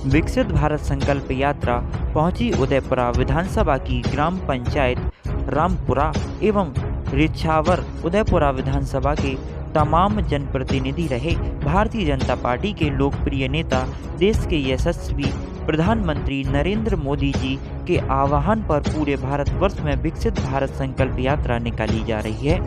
विकसित भारत संकल्प यात्रा पहुंची उदयपुरा विधानसभा की ग्राम पंचायत रामपुरा एवं रिछावर। उदयपुरा विधानसभा के तमाम जनप्रतिनिधि रहे। भारतीय जनता पार्टी के लोकप्रिय नेता, देश के यशस्वी प्रधानमंत्री नरेंद्र मोदी जी के आह्वान पर पूरे भारतवर्ष में विकसित भारत संकल्प यात्रा निकाली जा रही है,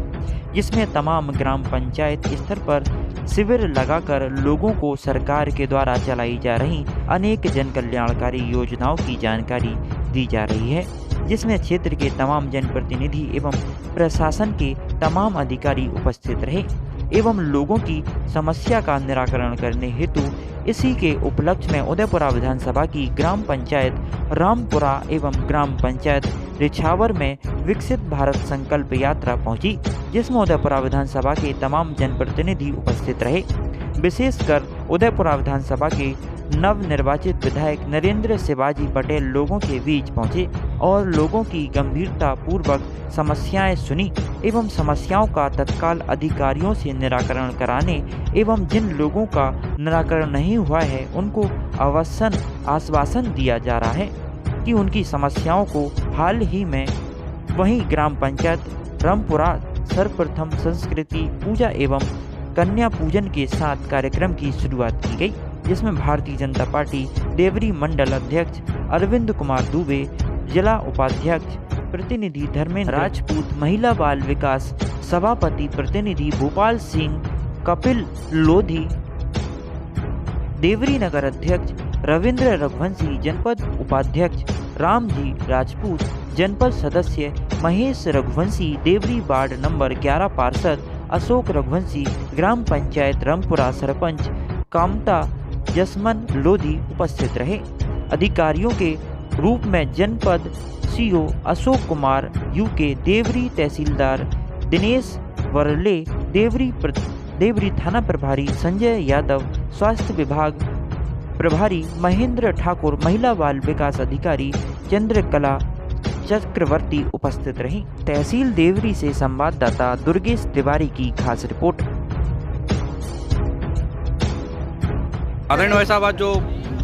जिसमें तमाम ग्राम पंचायत स्तर पर शिविर लगाकर लोगों को सरकार के द्वारा चलाई जा रही अनेक जन कल्याणकारी योजनाओं की जानकारी दी जा रही है, जिसमें क्षेत्र के तमाम जनप्रतिनिधि एवं प्रशासन के तमाम अधिकारी उपस्थित रहे एवं लोगों की समस्या का निराकरण करने हेतु इसी के उपलक्ष्य में उदयपुरा विधानसभा की ग्राम पंचायत रामपुरा एवं ग्राम पंचायत रिछावर में विकसित भारत संकल्प यात्रा पहुंची, जिसमें उदयपुरा विधानसभा के तमाम जनप्रतिनिधि उपस्थित रहे। विशेषकर उदयपुरा विधानसभा के नवनिर्वाचित विधायक नरेंद्र शिवाजी पटेल लोगों के बीच पहुंचे और लोगों की गंभीरता पूर्वक समस्याएं सुनी एवं समस्याओं का तत्काल अधिकारियों से निराकरण कराने एवं जिन लोगों का निराकरण नहीं हुआ है उनको आश्वासन दिया जा रहा है कि उनकी समस्याओं को हाल ही में वहीं ग्राम पंचायत रामपुरा सर्वप्रथम संस्कृति पूजा एवं कन्या पूजन के साथ कार्यक्रम की शुरुआत की गई, जिसमें भारतीय जनता पार्टी देवरी मंडल अध्यक्ष अरविंद कुमार दुबे, जिला उपाध्यक्ष प्रतिनिधि धर्मेंद्र राजपूत, महिला बाल विकास सभापति प्रतिनिधि भोपाल सिंह, कपिल लोधी, देवरी नगर अध्यक्ष रविंद्र रघुवंशी, जनपद उपाध्यक्ष रामजी राजपूत, जनपद सदस्य महेश रघुवंशी, देवरी वार्ड नंबर 11 पार्षद अशोक रघुवंशी, ग्राम पंचायत रामपुरा सरपंच कामता जसमन लोधी उपस्थित रहे। अधिकारियों के रूप में जनपद सीओ अशोक कुमार यूके, देवरी तहसीलदार दिनेश वरले, देवरी थाना प्रभारी संजय यादव, स्वास्थ्य विभाग प्रभारी महेंद्र ठाकुर, महिला बाल विकास अधिकारी चंद्रकला चक्रवर्ती उपस्थित रही। तहसील देवरी से संवाददाता दुर्गेश तिवारी की खास रिपोर्ट। आदरणीय भाई साहब, जो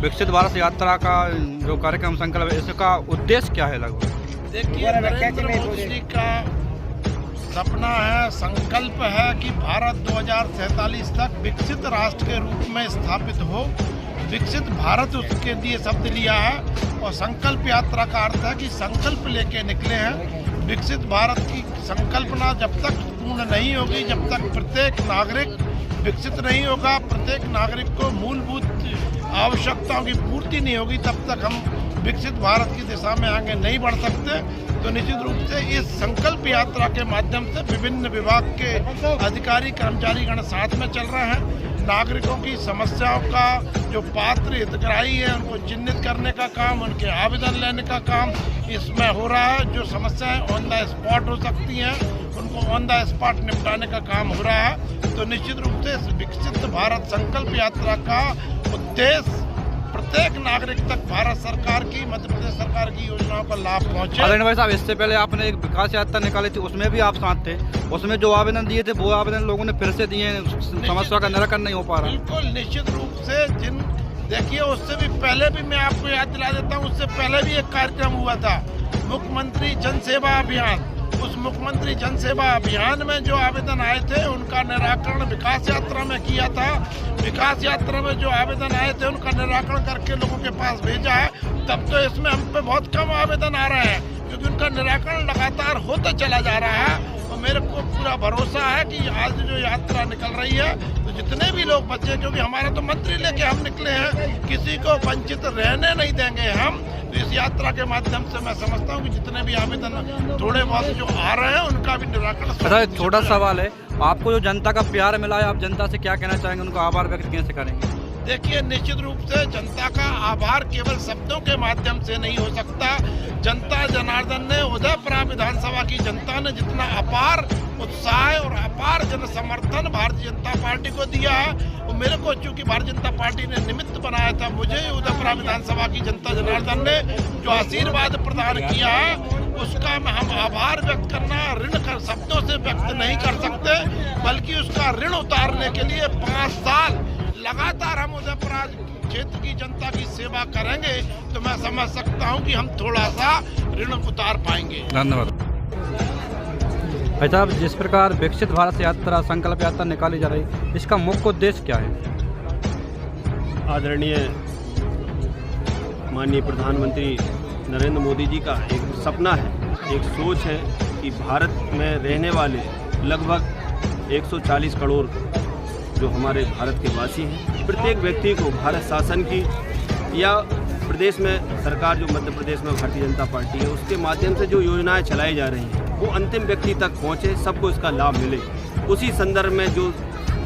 विकसित भारत यात्रा का जो कार्यक्रम संकल्प है, इसका उद्देश्य क्या है लगभग? देखिए, नरेंद्र मोदी का सपना है, संकल्प है कि भारत 2047 तक विकसित राष्ट्र के रूप में स्थापित हो। विकसित भारत उसके लिए शब्द लिया है और संकल्प यात्रा का अर्थ है कि संकल्प लेके निकले हैं। विकसित भारत की संकल्पना जब तक पूर्ण नहीं होगी, जब तक प्रत्येक नागरिक विकसित नहीं होगा, प्रत्येक नागरिक को मूलभूत आवश्यकताओं की पूर्ति नहीं होगी, तब तक हम विकसित भारत की दिशा में आगे नहीं बढ़ सकते। तो निश्चित रूप से इस संकल्प यात्रा के माध्यम से विभिन्न विभाग के अधिकारी कर्मचारी गण साथ में चल रहे हैं। नागरिकों की समस्याओं का जो पात्र हितग्राही है उनको चिन्हित करने का काम, उनके आवेदन लेने का काम इसमें हो रहा है। जो समस्याएं ऑन द स्पॉट हो सकती हैं उनको ऑन द स्पॉट निपटाने का काम हो रहा है। तो निश्चित रूप से इस विकसित भारत संकल्प यात्रा का उद्देश्य प्रत्येक नागरिक तक भारत सरकार की, मध्य प्रदेश सरकार की योजनाओं का लाभ पहुंचे। आदरणीय भाई साहब, इससे पहले आपने एक विकास यात्रा निकाली थी, उसमें भी आप साथ थे। उसमें जो आवेदन दिए थे वो आवेदन लोगों ने फिर से दिए, समस्या का निराकरण नहीं हो पा रहा। बिल्कुल निश्चित रूप से देखिए, उससे भी पहले भी मैं आपको याद दिला देता हूँ, उससे पहले भी एक कार्यक्रम हुआ था, मुख्यमंत्री जन सेवा अभियान। उस मुख्यमंत्री जन सेवा अभियान में जो आवेदन आए थे उनका निराकरण विकास यात्रा में किया था। विकास यात्रा में जो आवेदन आए थे उनका निराकरण करके लोगों के पास भेजा है। तब तो इसमें हम पे बहुत कम आवेदन आ रहे हैं, क्योंकि उनका निराकरण लगातार होता चला जा रहा है। और मेरे को पूरा भरोसा है कि आज जो यात्रा निकल रही है तो जितने भी लोग बच्चे, क्योंकि हमारा तो मंत्री लेके हम निकले हैं, किसी को वंचित रहने नहीं देंगे हम। तो इस यात्रा के माध्यम से मैं समझता हूँ कि जितने भी आवेदन थोड़े बहुत जो आ रहे हैं उनका भी निराकरण। अच्छा, छोटा सवाल है, आपको जो जनता का प्यार मिला है, आप जनता से क्या कहना चाहेंगे, उनको आभार व्यक्त कैसे करेंगे? देखिए, निश्चित रूप से जनता का आभार केवल शब्दों के माध्यम से नहीं हो सकता। जनता जनार्दन ने, उदयपुरा विधानसभा की जनता ने जितना अपार उत्साह और अपार जन समर्थन भारतीय जनता पार्टी को दिया है, वो मेरे को चूंकि भारतीय जनता पार्टी ने निमित्त बनाया था, मुझे उदयपुरा विधानसभा की जनता जनार्दन ने जो आशीर्वाद प्रदान किया है उसका हम आभार व्यक्त करना, ऋण कर शब्दों से व्यक्त नहीं कर सकते, बल्कि उसका ऋण उतारने के लिए 5 साल लगातार हम उदयपुर क्षेत्र की जनता की सेवा करेंगे तो मैं समझ सकता हूं कि हम थोड़ा सा ऋण उतार पाएंगे। धन्यवाद। भाई साहब, जिस प्रकार विकसित भारत यात्रा, संकल्प यात्रा निकाली जा रही, इसका मुख्य उद्देश्य क्या है? आदरणीय माननीय प्रधानमंत्री नरेंद्र मोदी जी का एक सपना है, एक सोच है कि भारत में रहने वाले लगभग 140 करोड़ जो हमारे भारत के वासी हैं, प्रत्येक व्यक्ति को भारत शासन की या प्रदेश में सरकार जो मध्य प्रदेश में भारतीय जनता पार्टी है उसके माध्यम से जो योजनाएं चलाई जा रही हैं वो अंतिम व्यक्ति तक पहुंचे, सबको इसका लाभ मिले। उसी संदर्भ में जो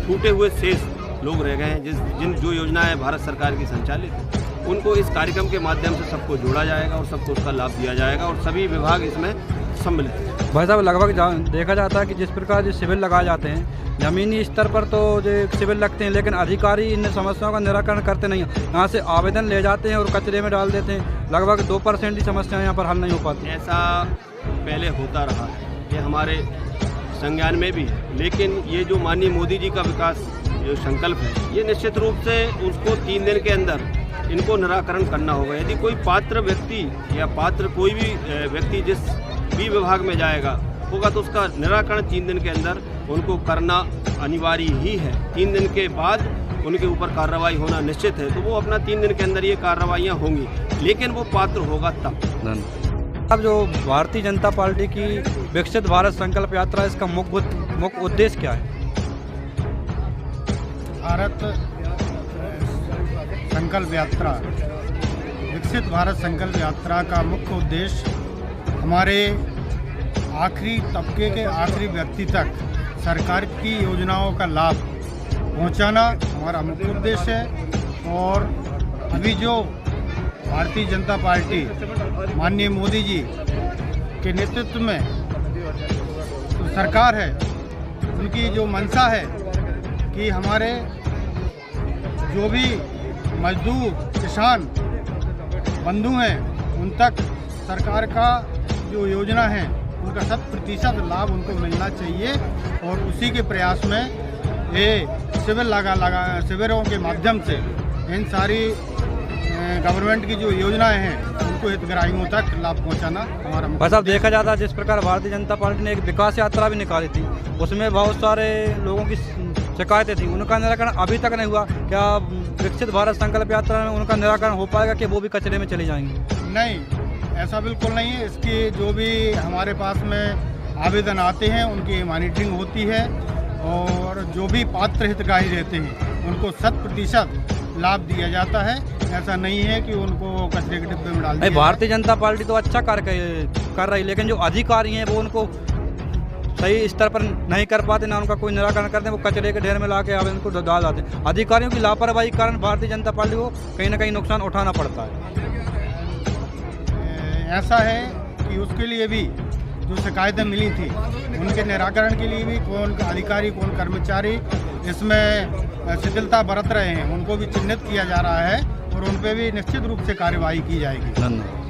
छूटे हुए शेष लोग रह गए हैं, जो योजनाएं भारत सरकार की संचालित हैं, उनको इस कार्यक्रम के माध्यम से सबको जोड़ा जाएगा और सबको उसका लाभ दिया जाएगा और सभी विभाग इसमें सम्मिलित हैं। भाई साहब, लगभग देखा जाता है कि जिस प्रकार जो शिविर लगाए जाते हैं ज़मीनी स्तर पर तो जो शिविर लगते हैं, लेकिन अधिकारी इन समस्याओं का निराकरण करते नहीं हैं। यहाँ से आवेदन ले जाते हैं और कचरे में डाल देते हैं। लगभग 2% की समस्याएं यहाँ पर हल नहीं हो पाती। ऐसा पहले होता रहा है, ये हमारे संज्ञान में भी है, लेकिन ये जो माननीय मोदी जी का विकास जो संकल्प है, ये निश्चित रूप से उसको 3 दिन के अंदर इनको निराकरण करना होगा। यदि कोई पात्र व्यक्ति या पात्र कोई भी व्यक्ति जिस भी विभाग में जाएगा होगा तो उसका निराकरण 3 दिन के अंदर उनको करना अनिवार्य ही है। 3 दिन के बाद उनके ऊपर कार्रवाई होना निश्चित है, तो वो अपना 3 दिन के अंदर ये कार्रवाइयाँ होंगी, लेकिन वो पात्र होगा तब। अब जो भारतीय जनता पार्टी की विकसित भारत संकल्प यात्रा, इसका मुख्य उद्देश्य क्या है? भारत संकल्प यात्रा, विकसित भारत संकल्प यात्रा का मुख्य उद्देश्य हमारे आखिरी तबके के आखिरी व्यक्ति तक सरकार की योजनाओं का लाभ पहुंचाना हमारा मुख्य उद्देश्य है। और अभी जो भारतीय जनता पार्टी माननीय मोदी जी के नेतृत्व में तो सरकार है, उनकी जो मंशा है कि हमारे जो भी मजदूर किसान बंधु हैं उन तक सरकार का जो योजना है उनका 100% लाभ उनको मिलना चाहिए। और उसी के प्रयास में ये शिविरों के माध्यम से इन सारी गवर्नमेंट की जो योजनाएं हैं उनको हितग्राहियों तक लाभ पहुंचाना हमारा। बस अब देखा जाता है जिस प्रकार भारतीय जनता पार्टी ने एक विकास यात्रा भी निकाली थी, उसमें बहुत सारे लोगों की शिकायतें थी, उनका निराकरण अभी तक नहीं हुआ। क्या विकसित भारत संकल्प यात्रा में उनका निराकरण हो पाएगा कि वो भी कचरे में चली जाएंगी? नहीं, ऐसा बिल्कुल नहीं है। इसकी जो भी हमारे पास में आवेदन आते हैं उनकी मॉनिटरिंग होती है और जो भी पात्र हितग्राही रहते हैं उनको 100% लाभ दिया जाता है। ऐसा नहीं है कि उनको कचरे के डिब्बे में डाल दिया। भारतीय जनता पार्टी तो अच्छा कार्य कर रही, लेकिन जो अधिकारी हैं वो उनको सही स्तर पर नहीं कर पाते, ना उनका कोई निराकरण करते, वो कचरे के ढेर में ला के आवेदन को डाल जाते हैं। अधिकारियों की लापरवाही के कारण भारतीय जनता पार्टी को कहीं ना कहीं नुकसान उठाना पड़ता है। ऐसा है कि उसके लिए भी जो शिकायतें मिली थी उनके निराकरण के लिए भी कौन अधिकारी कौन कर्मचारी इसमें शिथिलता बरत रहे हैं उनको भी चिन्हित किया जा रहा है और उन पर भी निश्चित रूप से कार्यवाही की जाएगी। धन्यवाद।